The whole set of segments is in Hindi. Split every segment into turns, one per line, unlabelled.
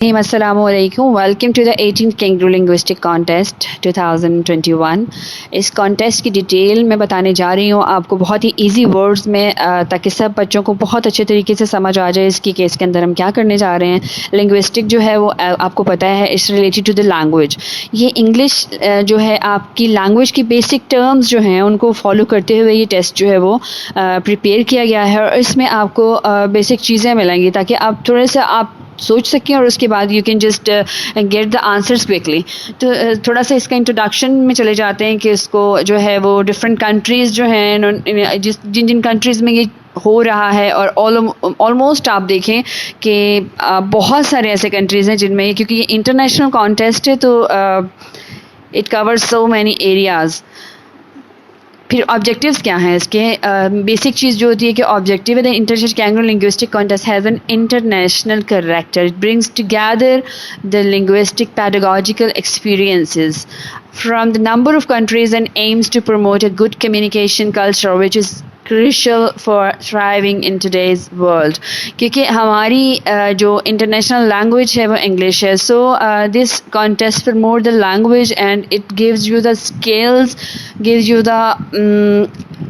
Assalamualaikum. Welcome to the 18th Kangaroo Linguistic Contest 2021. इस कॉन्टेस्ट की डिटेल मैं बताने जा रही हूँ आपको बहुत ही इजी वर्ड्स में ताकि सब बच्चों को बहुत अच्छे तरीके से समझ आ जाए इसकी केस के अंदर हम क्या करने जा रहे हैं। लिंग्विस्टिक जो है वो आपको पता है it's related to the language. ये इंग्लिश जो है आपकी लैंग्वेज की बेसिक टर्म्स जो हैं उनको फॉलो करते हुए ये टेस्ट जो है वो प्रिपेयर किया गया है और इसमें आपको बेसिक चीज़ें मिलेंगी ताकि आप थोड़े से आप सोच सकें और उसके बाद you can just get the answers quickly. तो थोड़ा सा इसका इंट्रोडक्शन में चले जाते हैं कि इसको जो है वो डिफरेंट कंट्रीज़ जो हैं जिन जिन कंट्रीज़ में ये हो रहा है और ऑलमोस्ट आप देखें कि बहुत सारे ऐसे कंट्रीज़ हैं जिनमें, क्योंकि ये इंटरनेशनल कॉन्टेस्ट है तो it covers so many areas. फिर ऑब्जेक्टिव्स क्या हैं इसके? बेसिक चीज़ जो होती है कि ऑब्जेक्टिव है the international kangaroo linguistic contest has an international character. It brings together the linguistic पैडागॉजिकल experiences from the number of countries and aims to promote a good communication culture which is crucial for thriving in today's world। क्योंकि हमारी जो international language है वो English है, so this contest promote the language and it gives you the skills, gives you the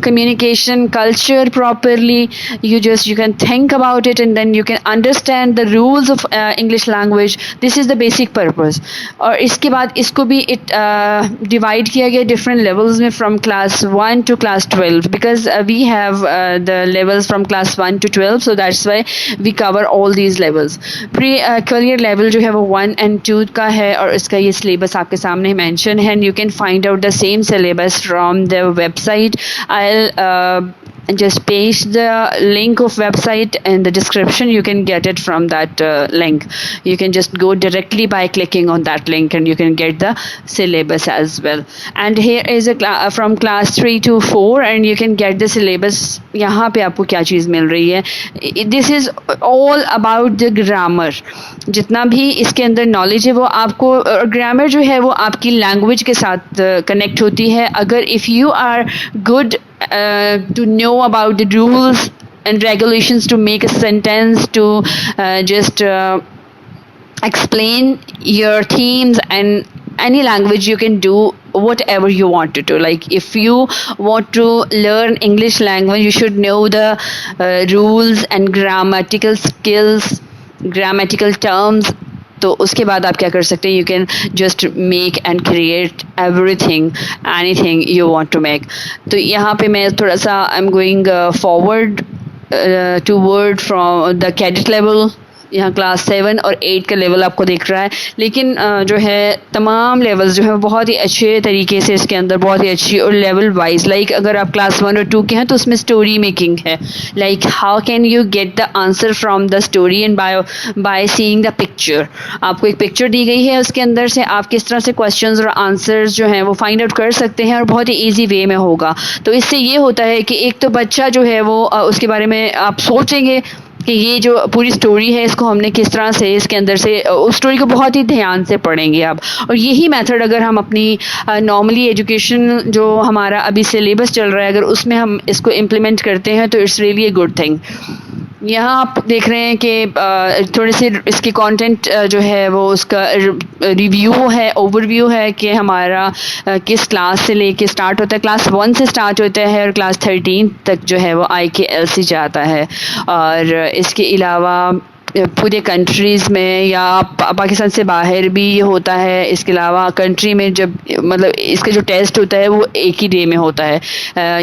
communication culture properly. You can think about it and then you can understand the rules of English language. This is the basic purpose। और इसके बाद इसको भी divide किया गया different levels में from class 1 to class 12 because we have the levels from class 1 to 12, so that's why we cover all these levels। pre career level जो है वो 1 and 2 का है और इसका ये syllabus आपके सामने mention है and you can find out the same syllabus from the website। I'll just paste the link of website in the description. You can get it from that link. You can just go directly by clicking on that link and you can get the syllabus as well। And here is a from class 3 to 4 and you can get the syllabus। यहाँ पे आपको क्या चीज़ मिल रही है? This is all about the grammar। जितना भी इसके अंदर नॉलेज है वो आपको, ग्रामर जो है वो आपकी लैंग्वेज के साथ कनेक्ट होती है। अगर if you are good to know about the rules and regulations to make a sentence, to just explain your themes and any language you can do whatever you want to do। Like if you want to learn English language you should know the rules and grammatical skills, grammatical terms। तो उसके बाद आप क्या कर सकते हैं? You can just make and create anything you want to make. तो यहाँ पे मैं थोड़ा सा I am going forward to word from the cadet level. यहाँ क्लास 7 और 8 का लेवल आपको दिख रहा है, लेकिन जो है तमाम लेवल्स जो है बहुत ही अच्छे तरीके से इसके अंदर बहुत ही अच्छी और लेवल वाइज। लाइक अगर आप क्लास 1 और 2 के हैं तो उसमें स्टोरी मेकिंग है। Like how can you get the answer from the story and by seeing the picture. आपको एक पिक्चर दी गई है, उसके अंदर से आप किस तरह से क्वेश्चंस और आंसर्स जो हैं वो फाइंड आउट कर सकते हैं और बहुत ही ईजी वे में होगा। तो इससे ये होता है कि एक तो बच्चा जो है वो उसके बारे में आप सोचेंगे कि ये जो पूरी स्टोरी है इसको हमने किस तरह से इसके अंदर से उस स्टोरी को बहुत ही ध्यान से पढ़ेंगे आप। और यही मेथड अगर हम अपनी नॉर्मली एजुकेशन जो हमारा अभी सिलेबस चल रहा है अगर उसमें हम इसको इम्प्लीमेंट करते हैं तो it's really a good thing. यहाँ आप देख रहे हैं कि थोड़े से इसके कंटेंट जो है वो उसका रिव्यू है, ओवरव्यू है कि हमारा किस क्लास से लेके स्टार्ट होता है। क्लास 1 से स्टार्ट होता है और क्लास 13 तक जो है वो IKLC जाता है। और इसके अलावा पूरे कंट्रीज़ में या पाकिस्तान से बाहर भी ये होता है। इसके अलावा कंट्री में जब मतलब इसका जो टेस्ट होता है वो एक ही डे में होता है,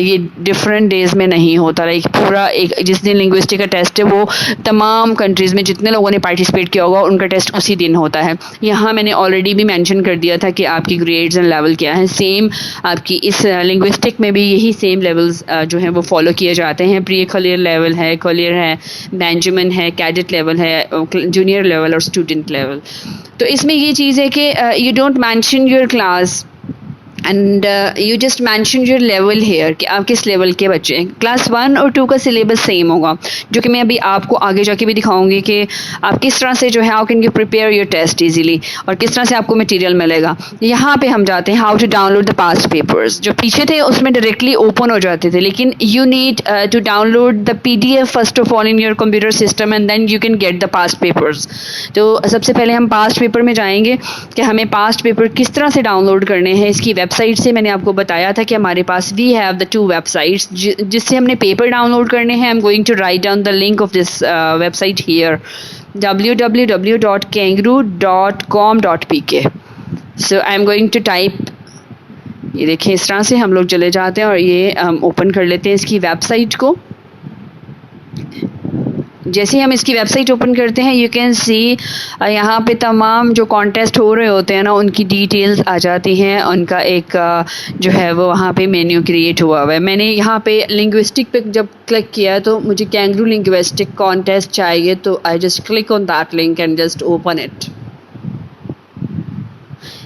ये डिफरेंट डेज़ में नहीं होता। लाइक पूरा एक जिस दिन लिंग्विस्टिक का टेस्ट है वो तमाम कंट्रीज़ में जितने लोगों ने पार्टिसिपेट किया होगा उनका टेस्ट उसी दिन होता है। यहाँ मैंने ऑलरेडी भी मेंशन कर दिया था कि आपकी ग्रेड्स एंड लेवल क्या है। सेम आपकी इस लिंग्विस्टिक में भी यही सेम लेवल्स जो हैं वो फॉलो किए जाते हैं। प्री कलियर लेवल है, कलियर है, बेंजामिन है, कैडेट लेवल है, जूनियर लेवल और स्टूडेंट लेवल। तो इसमें ये चीज़ है कि you don't mention your class and you just mention your level here कि आप किस लेवल के बच्चे हैं। क्लास 1 और 2 का सिलेबस सेम होगा, जो कि मैं अभी आपको आगे जाके भी दिखाऊंगी कि आप किस तरह से जो है how can you prepare your test easily और किस तरह से आपको मटेरियल मिलेगा। यहाँ पे हम जाते हैं how to download the past papers. जो पीछे थे उसमें डायरेक्टली ओपन हो जाते थे, लेकिन you need to download the PDF first of all in your computer system and then you can get the past papers. तो सबसे पहले हम पास्ट पेपर में जाएंगे कि हमें पास्ट पेपर किस तरह से डाउनलोड करने हैं। इसकी वेबसाइट से मैंने आपको बताया था कि हमारे पास वी हैव द 2 वेबसाइट्स जिससे हमने पेपर डाउनलोड करने हैं। I am going to write down the link of this website here, www.kangaroo.com.pk। So I am going to type, ये देखिए इस तरह से हम लोग चले जाते हैं और ये हम ओपन कर लेते हैं इसकी वेबसाइट को। जैसे ही हम इसकी वेबसाइट ओपन करते हैं यू कैन सी यहाँ पे तमाम जो कॉन्टेस्ट हो रहे होते हैं ना उनकी डिटेल्स आ जाती हैं। उनका एक जो है वो वहाँ पे मेन्यू क्रिएट हुआ है। मैंने यहाँ पे लिंग्विस्टिक पे जब क्लिक किया तो मुझे कैंगरू लिंग्विस्टिक कॉन्टेस्ट चाहिए, तो I just click on that link and just open it.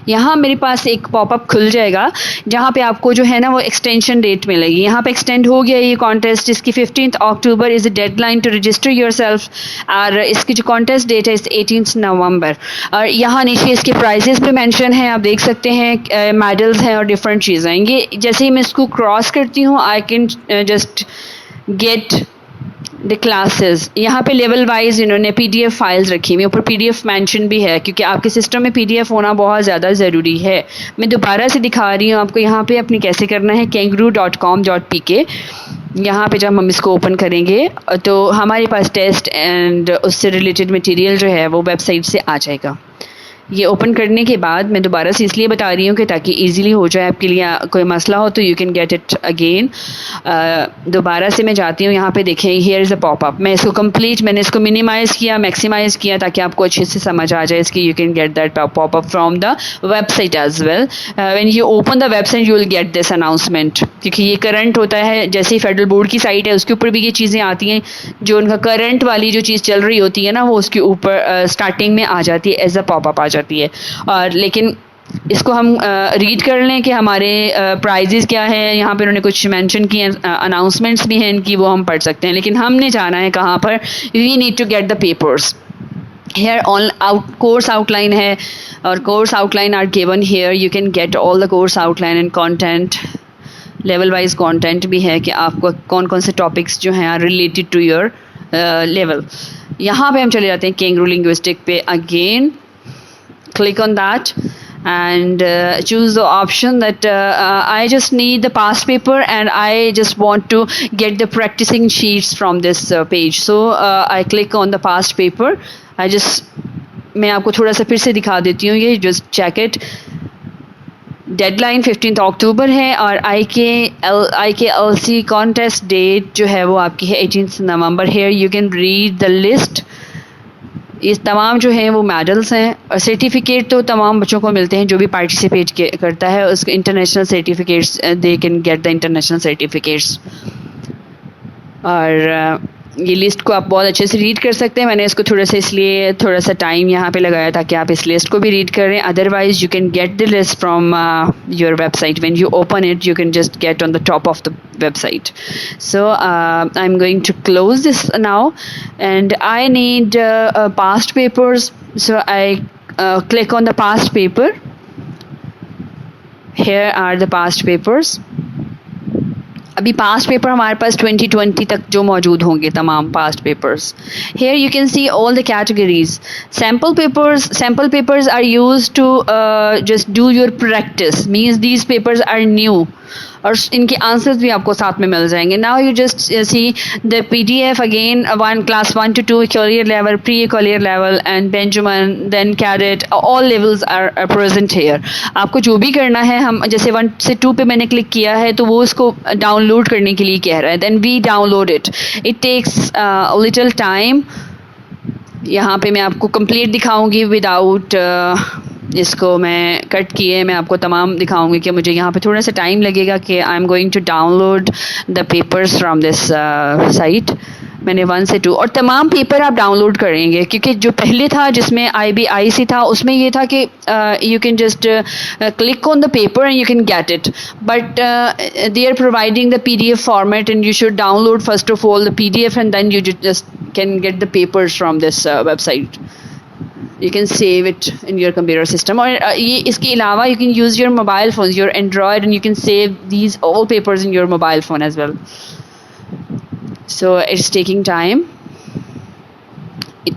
यहाँ मेरे पास एक पॉपअप खुल जाएगा जहाँ पे आपको जो है ना वो एक्सटेंशन डेट मिलेगी। यहाँ पे एक्सटेंड हो गया ये कॉन्टेस्ट। इसकी 15 October is the deadline to register yourself और इसकी जो कॉन्टेस्ट डेट है इस 18 नवंबर। और यहाँ नीचे इसके प्राइजेस भी मेंशन हैं, आप देख सकते हैं मेडल्स हैं और डिफरेंट चीज़ें। ये जैसे ही मैं इसको क्रॉस करती हूँ I can just get the classes. यहाँ पे लेवल वाइज इन्होंने PDF फाइल्स रखी हुई, ऊपर PDF मेंशन भी है क्योंकि आपके सिस्टम में PDF होना बहुत ज़्यादा ज़रूरी है। मैं दोबारा से दिखा रही हूँ आपको यहाँ पे अपनी कैसे करना है। kangaroo.com.pk, यहाँ पे जब हम इसको ओपन करेंगे तो हमारे पास टेस्ट एंड उससे रिलेटेड मटेरियल जो है वो वेबसाइट से आ जाएगा। ये ओपन करने के बाद मैं दोबारा से इसलिए बता रही हूँ कि ताकि इजीली हो जाए आपके लिए, कोई मसला हो तो you can get it again. दोबारा से मैं जाती हूँ, यहाँ पे देखें हियर इज़ अ पॉपअप। मैं इसको कंप्लीट मैंने इसको मिनिमाइज़ किया, मैक्सिमाइज़ किया ताकि आपको अच्छे से समझ आ जाए इसकी। You can get that popup from the website as well. When you open the website you will get this announcement, क्योंकि ये करंट होता है। जैसे ही फेडरल बोर्ड की साइट है उसके ऊपर भी ये चीज़ें आती हैं, जो उनका करंट वाली जो चीज़ चल रही होती है ना वो उसके ऊपर स्टार्टिंग में आ जाती है, एज अ पॉपअप आ जाती है। और लेकिन इसको हम रीड कर लें कि हमारे प्राइजेस क्या है। यहाँ पे उन्होंने कुछ मेंशन किए, अनाउंसमेंट्स भी हैं इनकी, वो हम पढ़ सकते हैं। लेकिन हमने जाना है कहाँ पर, we need to get the papers. Here on out course outline है और course outline are given here. You can get all the course outline and content. Level wise content भी है कि आपको कौन कौन से टॉपिक्स जो हैं are related to your level. यहाँ पे हम चले जाते हैं कैंगरू लिंग्विस्टिक पे। Again click on that and choose the option that I just need the past paper and I just want to get the practicing sheets from this page. So I click on the past paper. मैं आपको थोड़ा सा फिर से दिखा देती हूँ, ये just check it. डेडलाइन 15 अक्टूबर है और IKLC कॉन्टेस्ट डेट जो है वो आपकी है 18 November. Here you can read the list. ये तमाम जो हैं वो मेडल्स हैं और सर्टिफिकेट तो तमाम बच्चों को मिलते हैं जो भी पार्टिसिपेट करता है। उसके international certificates, they can get the international certificates. और ये लिस्ट को आप बहुत अच्छे से रीड कर सकते हैं। मैंने इसको थोड़ा सा टाइम यहाँ पे लगाया ताकि आप इस लिस्ट को भी रीड करें। Otherwise you can get the list from your website. When you open it you can just get on the top of the website. So I'm going to close this now and I need past papers. So I click on the past paper. Here are the past papers. अभी पास्ट पेपर हमारे पास 2020 तक जो मौजूद होंगे तमाम past papers. Here you can see all the categories. Sample papers are used to just do your practice, means these papers are new और इनके आंसर्स भी आपको साथ में मिल जाएंगे। Now you just see the PDF again, class 1 to 2 career level, pre career level and Benjamin, then cadet, all levels are present here. आपको जो भी करना है, हम जैसे 1 से 2 पे मैंने क्लिक किया है तो वो इसको डाउनलोड करने के लिए कह रहा है। Then we download it takes little time. यहाँ पे मैं आपको कंप्लीट दिखाऊंगी विदाउट इसको मैं कट किए। मैं आपको तमाम दिखाऊंगी कि मुझे यहाँ पे थोड़ा सा टाइम लगेगा कि I am going to download the papers from this site. मैंने 1 से 2 और तमाम पेपर आप डाउनलोड करेंगे, क्योंकि जो पहले था जिसमें IBIC था उसमें ये था कि you can just click on the paper and you can get it, but they are providing the PDF format and you should download first of all the PDF and then you just can get the papers from this website. You can save it in your computer system, और ये इसके अलावा you can use your mobile phones, your Android, and you can save these all papers in your mobile phone as well. So it's taking time.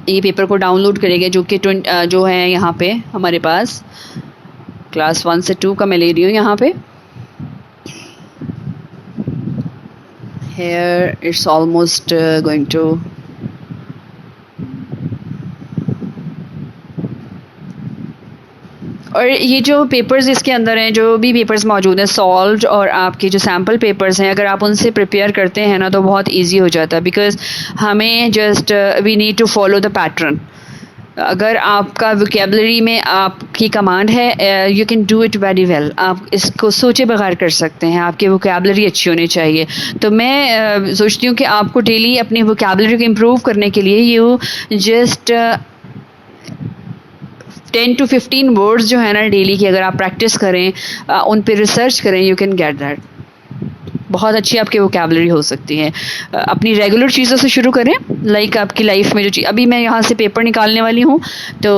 ये पेपर को डाउनलोड करेंगे जो कि जो है यहाँ पे हमारे पास क्लास 1 से 2 का मैं ले रही हूँ यहाँ पे. Here it's almost going to और ये जो पेपर्स इसके अंदर हैं, जो भी पेपर्स मौजूद हैं सॉल्व्ड और आपके जो सैम्पल पेपर्स हैं, अगर आप उनसे प्रिपेयर करते हैं ना तो बहुत इजी हो जाता है, बिकॉज हमें just we need to follow the pattern. अगर आपका वोकेबलरी में आपकी कमांड है, you can do it very well. आप इसको सोचे बगैर कर सकते हैं. आपकी वोकेबलरी अच्छी होनी चाहिए. तो मैं सोचती हूँ कि आपको डेली अपनी वोकेबलरी को इम्प्रूव करने के लिए यू जस्ट 10 to 15 वर्ड्स जो है ना डेली की अगर आप प्रैक्टिस करें, उन पे रिसर्च करें, यू कैन गेट दैट. बहुत अच्छी आपकी वोकेबलरी हो सकती है. अपनी रेगुलर चीज़ों से शुरू करें, लाइक आपकी लाइफ में जो चीज़. अभी मैं यहाँ से पेपर निकालने वाली हूँ, तो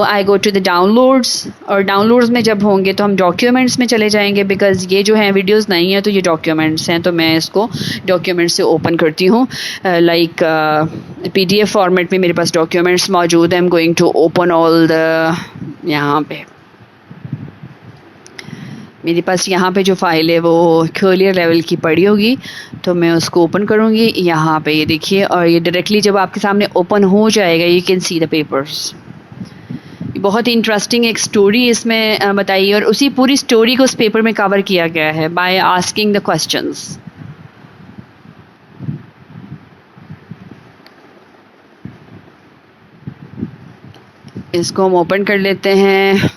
आई गो टू द डाउनलोड्स, और डाउनलोड्स में जब होंगे तो हम डॉक्यूमेंट्स में चले जाएंगे, बिकॉज ये जो है वीडियोस नहीं है तो ये डॉक्यूमेंट्स हैं. तो मैं इसको डॉक्यूमेंट्स से ओपन करती हूँ. लाइक PDF फॉर्मेट में मेरे पास डॉक्यूमेंट्स मौजूद है. I am going to open all the, यहाँ पे मेरे पास यहाँ पे जो फाइल है वो क्लियर लेवल की पड़ी होगी, तो मैं उसको ओपन करूँगी. यहाँ पे ये देखिए, और ये डायरेक्टली जब आपके सामने ओपन हो जाएगा you can see the papers. बहुत ही इंटरेस्टिंग एक स्टोरी इसमें बताई है, और उसी पूरी स्टोरी को उस पेपर में कवर किया गया है बाय आस्किंग द क्वेश्चंस. इसको हम ओपन कर लेते हैं.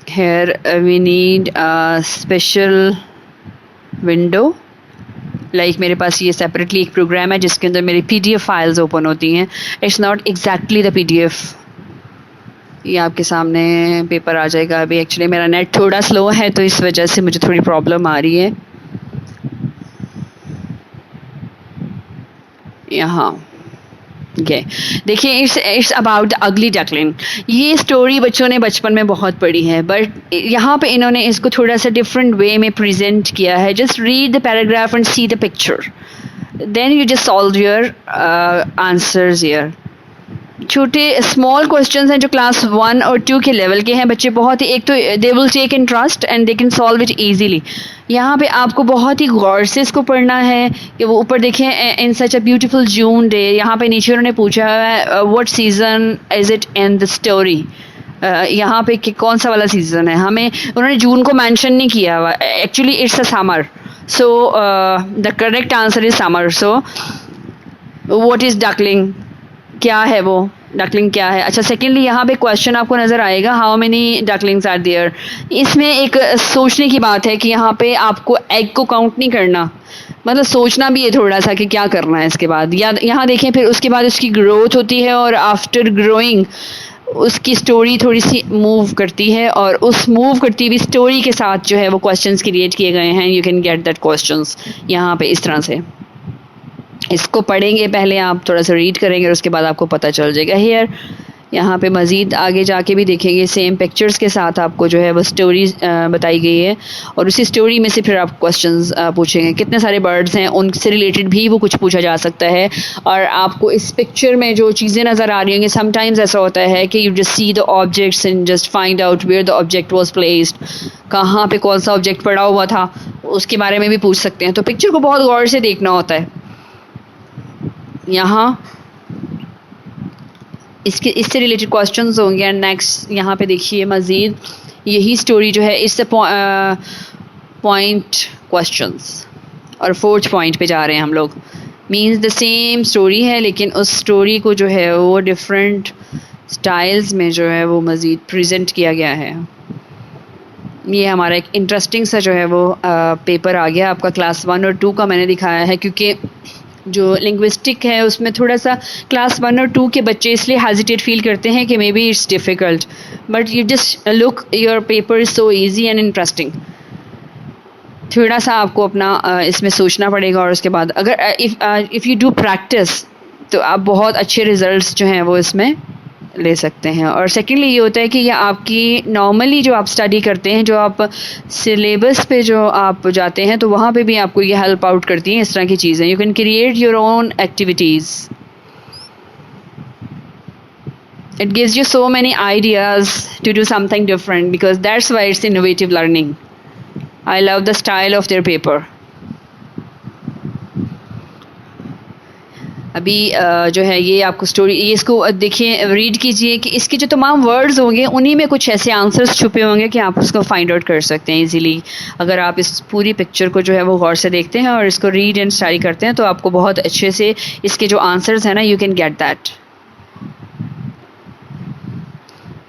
Here we need a special window. Like मेरे पास ये सेपरेटली एक प्रोग्राम है जिसके अंदर मेरी PDF फाइल्स ओपन होती हैं. It's not exactly the PDF. ये आपके सामने पेपर आ जाएगा. अभी एक्चुअली मेरा नेट थोड़ा स्लो है तो इस वजह से मुझे थोड़ी प्रॉब्लम आ रही है. यहाँ ये देखिए, इट्स अबाउट अगली डकलिंग. ये स्टोरी बच्चों ने बचपन में बहुत पढ़ी है, बट यहाँ पे इन्होंने इसको थोड़ा सा डिफरेंट वे में प्रेजेंट किया है. Just read the paragraph and see the picture, then you just solve your answers here. छोटे स्मॉल क्वेश्चंस हैं जो क्लास 1 और 2 के लेवल के हैं. बच्चे बहुत ही, एक तो they will take interest and they can solve it easily. यहाँ पे आपको बहुत ही गौर से इसको पढ़ना है. कि वो ऊपर देखें, इन सच अ ब्यूटीफुल जून डे. यहाँ पे नीचे उन्होंने पूछा है what season is it in the story. यहाँ पे कि कौन सा वाला सीजन है. हमें उन्होंने जून को मेंशन नहीं किया हुआ. Actually it's a summer, so the correct answer is summer. So what is duckling, क्या है वो डकलिंग क्या है. अच्छा, सेकेंडली यहाँ पे क्वेश्चन आपको नज़र आएगा, how many ducklings are there. इसमें एक सोचने की बात है कि यहाँ पे आपको एग को काउंट नहीं करना, मतलब सोचना भी है थोड़ा सा कि क्या करना है इसके बाद. या यहाँ देखें, फिर उसके बाद उसकी ग्रोथ होती है, और आफ्टर ग्रोइंग उसकी स्टोरी थोड़ी सी मूव करती है, और उस मूव करती हुई स्टोरी के साथ जो है वो क्वेश्चंस क्रिएट किए गए हैं. You can get that questions यहाँ पे इस तरह से. इसको पढ़ेंगे पहले आप, थोड़ा सा रीड करेंगे और उसके बाद आपको पता चल जाएगा. हियर यहाँ पे मज़ीद आगे जाके भी देखेंगे, सेम पिक्चर्स के साथ आपको जो है वो स्टोरी बताई गई है, और उसी स्टोरी में से फिर आप क्वेश्चंस पूछेंगे. कितने सारे बर्ड्स हैं उनसे रिलेटेड भी वो कुछ पूछा जा सकता है. और आपको इस पिक्चर में जो चीज़ें नज़र आ रही होंगी, समटाइम्स ऐसा होता है कि you just see the objects and just find out where the object was placed. कहाँ पे कौन सा ऑब्जेक्ट पड़ा हुआ था उसके बारे में भी पूछ सकते हैं. तो पिक्चर को बहुत गौर से देखना होता है. यहाँ इससे रिलेटेड क्वेश्चंस होंगे. एंड नेक्स्ट यहाँ पे देखिए मज़ीद यही स्टोरी जो है इससे पॉइंट क्वेश्चंस, और 4th पॉइंट पे जा रहे हैं हम लोग. मींस द सेम स्टोरी है, लेकिन उस स्टोरी को जो है वो डिफरेंट स्टाइल्स में जो है वो मज़ीद प्रेजेंट किया गया है. ये हमारा एक इंटरेस्टिंग सा जो है वो पेपर आ गया आपका क्लास 1 और 2 का मैंने दिखाया है, क्योंकि जो लिंग्विस्टिक है उसमें थोड़ा सा क्लास 1 और 2 के बच्चे इसलिए हेजिटेट फील करते हैं कि may be it's difficult, but you just look your paper is so easy and interesting. थोड़ा सा आपको अपना इसमें सोचना पड़ेगा, और उसके बाद अगर इफ़ यू डू प्रैक्टिस तो आप बहुत अच्छे रिजल्ट्स जो हैं वो इसमें ले सकते हैं। और सेकेंडली ये होता है कि ये आपकी नॉर्मली जो आप स्टडी करते हैं, जो आप सिलेबस पे जो आप जाते हैं, तो वहाँ पे भी आपको ये हेल्प आउट करती हैं इस तरह की चीज़ें। You can create your own activities, it gives you so many ideas to do something different, because that's why it's innovative learning. I love the style of their paper. अभी जो है ये आपको स्टोरी, ये इसको देखिए, रीड कीजिए कि इसके जो तमाम वर्ड्स होंगे उन्हीं में कुछ ऐसे आंसर्स छुपे होंगे कि आप उसको फाइंड आउट कर सकते हैं इजीली। अगर आप इस पूरी पिक्चर को जो है वो गौर से देखते हैं और इसको रीड एंड स्टडी करते हैं, तो आपको बहुत अच्छे से इसके जो आंसर्स हैं ना, यू कैन गेट दैट।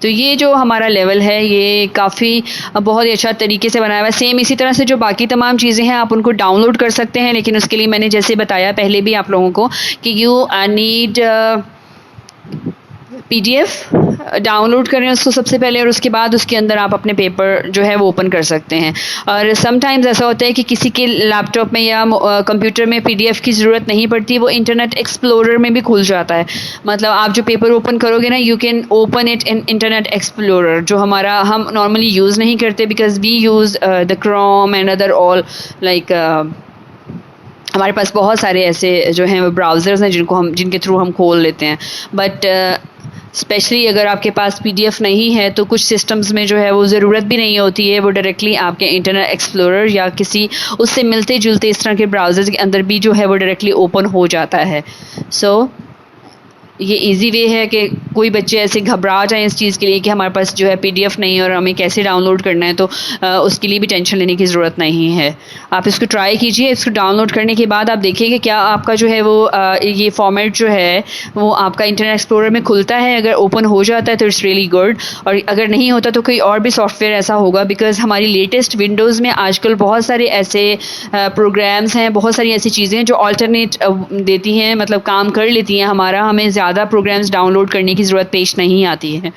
तो ये जो हमारा लेवल है ये काफ़ी बहुत ही अच्छा तरीके से बनाया हुआ है। सेम इसी तरह से जो बाकी तमाम चीज़ें हैं आप उनको डाउनलोड कर सकते हैं, लेकिन उसके लिए मैंने जैसे बताया पहले भी आप लोगों को कि यू नीड पीडीएफ डाउनलोड करें उसको सबसे पहले, और उसके बाद उसके अंदर आप अपने पेपर जो है वो ओपन कर सकते हैं। और समटाइम्स ऐसा होता है कि किसी के लैपटॉप में या कंप्यूटर में पीडीएफ की ज़रूरत नहीं पड़ती, वो इंटरनेट एक्सप्लोरर में भी खुल जाता है। मतलब आप जो पेपर ओपन करोगे ना, you can open it in Internet Explorer, जो हमारा हम नॉर्मली यूज़ नहीं करते, because we use the Chrome and other all like हमारे पास बहुत सारे ऐसे जो हैं वो ब्राउज़र्स हैं जिनके थ्रू हम खोल लेते हैं। बट स्पेशली अगर आपके पास पीडीएफ नहीं है तो कुछ सिस्टम्स में जो है वो ज़रूरत भी नहीं होती है, वो डायरेक्टली आपके इंटरनेट एक्सप्लोरर या किसी उससे मिलते जुलते इस तरह के ब्राउज़र्स के अंदर भी जो है वो डायरेक्टली ओपन हो जाता है। सो ये इजी वे है कि कोई बच्चे ऐसे घबरा जाएं इस चीज़ के लिए कि हमारे पास जो है पीडीएफ नहीं है और हमें कैसे डाउनलोड करना है, तो उसके लिए भी टेंशन लेने की ज़रूरत नहीं है। आप इसको ट्राई कीजिए। इसको डाउनलोड करने के बाद आप देखिए कि क्या आपका जो है वो ये फॉर्मेट जो है वो आपका इंटरनेट एक्सप्लोरर में खुलता है। अगर ओपन हो जाता है तो इट्स रियली गुड, और अगर नहीं होता तो कोई और भी सॉफ्टवेयर ऐसा होगा, बिकॉज हमारी लेटेस्ट विंडोज़ में आजकल बहुत सारे ऐसे प्रोग्राम्स हैं, बहुत सारी ऐसी चीज़ें हैं जो ऑल्टरनेट देती हैं, मतलब काम कर लेती हैं हमारा, हमें ज़्यादा प्रोग्राम्स डाउनलोड करने की ज़रूरत पेश नहीं आती है।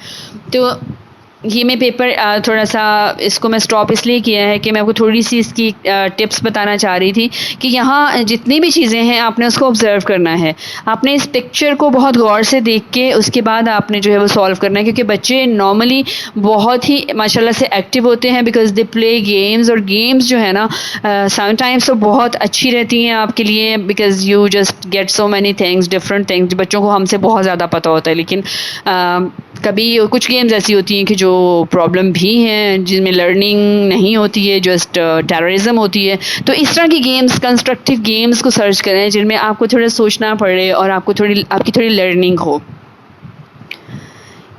तो ये मैं पेपर थोड़ा सा इसको मैं स्टॉप इसलिए किया है कि मैं आपको थोड़ी सी इसकी टिप्स बताना चाह रही थी कि यहाँ जितनी भी चीज़ें हैं आपने उसको ऑब्जर्व करना है। आपने इस पिक्चर को बहुत गौर से देख के उसके बाद आपने जो है वो सॉल्व करना है, क्योंकि बच्चे नॉर्मली बहुत ही माशाल्लाह से एक्टिव होते हैं, बिकॉज दे प्ले गेम्स, और गेम्स जो है ना समटाइम्स तो बहुत अच्छी रहती हैं आपके लिए, because you just get so many things, different things. बच्चों को हमसे बहुत ज़्यादा पता होता है, लेकिन कभी कुछ गेम्स ऐसी होती हैं कि जो प्रॉब्लम भी हैं, जिनमें लर्निंग नहीं होती है, जस्ट टेररिज्म होती है। तो इस तरह की गेम्स, कंस्ट्रक्टिव गेम्स को सर्च करें जिनमें आपको थोड़ा सोचना पड़े और आपकी थोड़ी लर्निंग हो।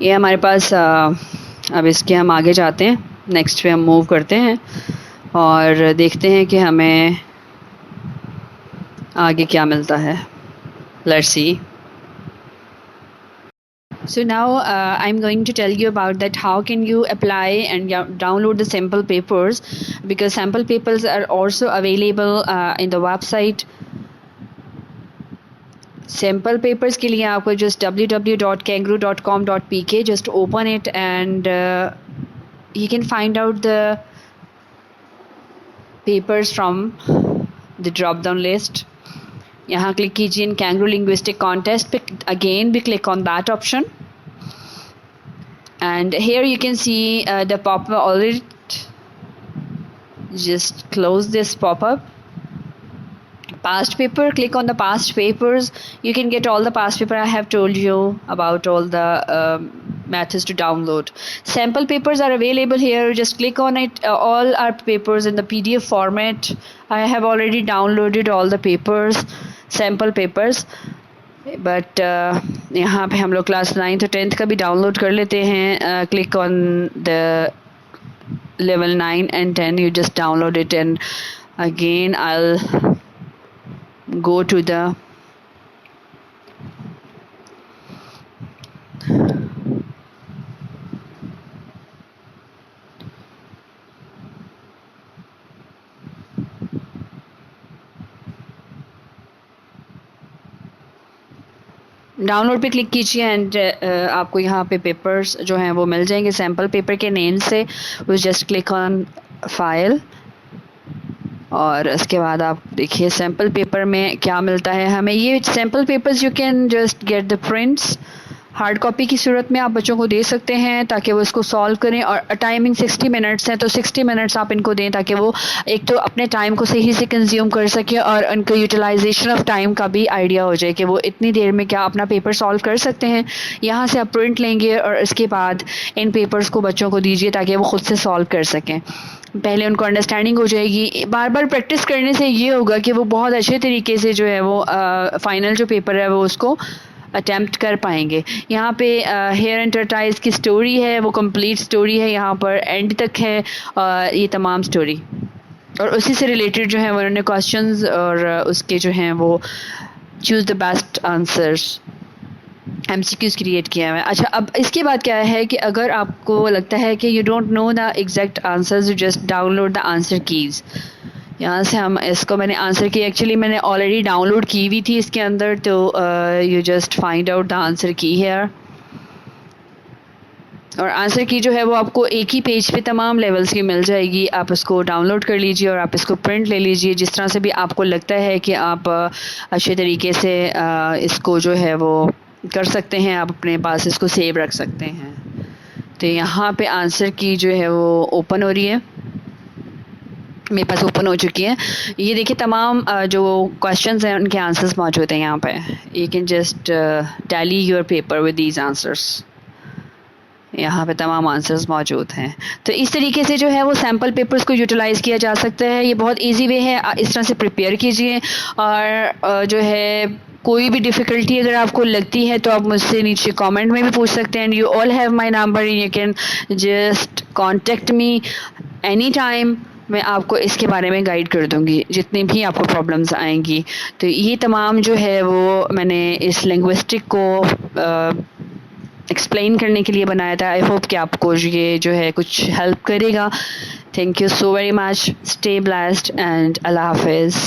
ये हमारे पास अब इसके हम आगे जाते हैं, नेक्स्ट पे हम मूव करते हैं और देखते हैं कि हमें आगे क्या मिलता है। Let's see. So now I'm going to tell you about that how can you apply and download the sample papers, because sample papers are also available in the website. Sample papers के लिए आपको just www.kangaroo.com.pk just open it and you can find out the papers from the drop down list. यहाँ क्लिक कीजिए इन कैंगरू लिंग्विस्टिक कॉन्टेस्ट पे, अगेन भी click on that option, and here you can see the pop-up already. Just close this pop-up. Past paper, click on the past papers. You can get all the past paper. I have told you about all the methods to download. Sample papers are available here. Just click on it. All our papers in the PDF format. I have already downloaded all the papers, sample papers. But यहाँ पे हम लोग क्लास 9th और 10th का भी डाउनलोड कर लेते हैं। Click on the level 9 and 10, you just download it, and again I'll go to the download पे क्लिक कीजिए एंड आपको यहाँ पे पेपर्स जो हैं वो मिल जाएंगे सैम्पल पेपर के नेम से। जस्ट क्लिक ऑन फाइल और इसके बाद आप देखिए सैम्पल पेपर में क्या मिलता है हमें। ये sample papers you can just get the prints. Hard copy की सूरत में आप बच्चों को दे सकते हैं ताकि वो इसको सॉल्व करें, और टाइमिंग 60 मिनट्स है तो 60 मिनट्स आप इनको दें ताकि वो एक तो अपने टाइम को सही से कंज्यूम कर सके और उनको यूटिलाइजेशन ऑफ टाइम का भी आइडिया हो जाए कि वो इतनी देर में क्या अपना पेपर सॉल्व कर सकते हैं। यहाँ से आप प्रिंट लेंगे और इसके बाद इन पेपर्स को बच्चों को दीजिए ताकि वो खुद से सॉल्व कर सकें। पहले उनको अंडरस्टैंडिंग हो जाएगी, बार बार प्रैक्टिस करने से ये होगा कि वो बहुत अच्छे तरीके से जो है वो फाइनल जो पेपर है वो उसको अटैम्प्ट कर पाएंगे। यहाँ पे हेयर एंड टर्टाइल्स की स्टोरी है, वो कंप्लीट स्टोरी है, यहाँ पर एंड तक है ये तमाम स्टोरी, और उसी से रिलेटेड जो है वो उन्होंने क्वेश्चंस और उसके जो हैं वो choose the best answers MCQs create किया हुआ है। अच्छा, अब इसके बाद क्या है कि अगर आपको लगता है कि you don't know the exact answers, you just download the answer keys. यहाँ से हम इसको मैंने आंसर की एक्चुअली मैंने ऑलरेडी डाउनलोड की हुई थी इसके अंदर, तो you just find out the answer की है। और आंसर की जो है वो आपको एक ही पेज पे तमाम लेवल्स की मिल जाएगी। आप इसको डाउनलोड कर लीजिए और आप इसको प्रिंट ले लीजिए, जिस तरह से भी आपको लगता है कि आप अच्छे तरीके से इसको जो है वो कर सकते हैं, आप अपने पास इसको सेव रख सकते हैं। तो यहाँ पे आंसर की जो है वो ओपन हो रही है, मेरे पास ओपन हो चुकी है। ये देखिए तमाम जो क्वेश्चंस हैं उनके आंसर्स मौजूद हैं यहाँ पे। You can just tally your paper with these answers. यहाँ पे तमाम आंसर्स मौजूद हैं। तो इस तरीके से जो है वो सैम्पल पेपर्स को यूटिलाइज़ किया जा सकता है। ये बहुत इजी वे है, इस तरह से प्रिपेयर कीजिए। और जो है कोई भी डिफ़िकल्टी अगर आपको लगती है तो आप मुझसे नीचे कमेंट में भी पूछ सकते हैं। You all have my number, you can just contact me any time. मैं आपको इसके बारे में गाइड कर दूंगी जितनी भी आपको प्रॉब्लम्स आएंगी। तो ये तमाम जो है वो मैंने इस लिंग्विस्टिक को एक्सप्लेन करने के लिए बनाया था। आई होप कि आपको ये जो है कुछ हेल्प करेगा। Thank you so very much. Stay blessed and अल्लाह हाफिज़।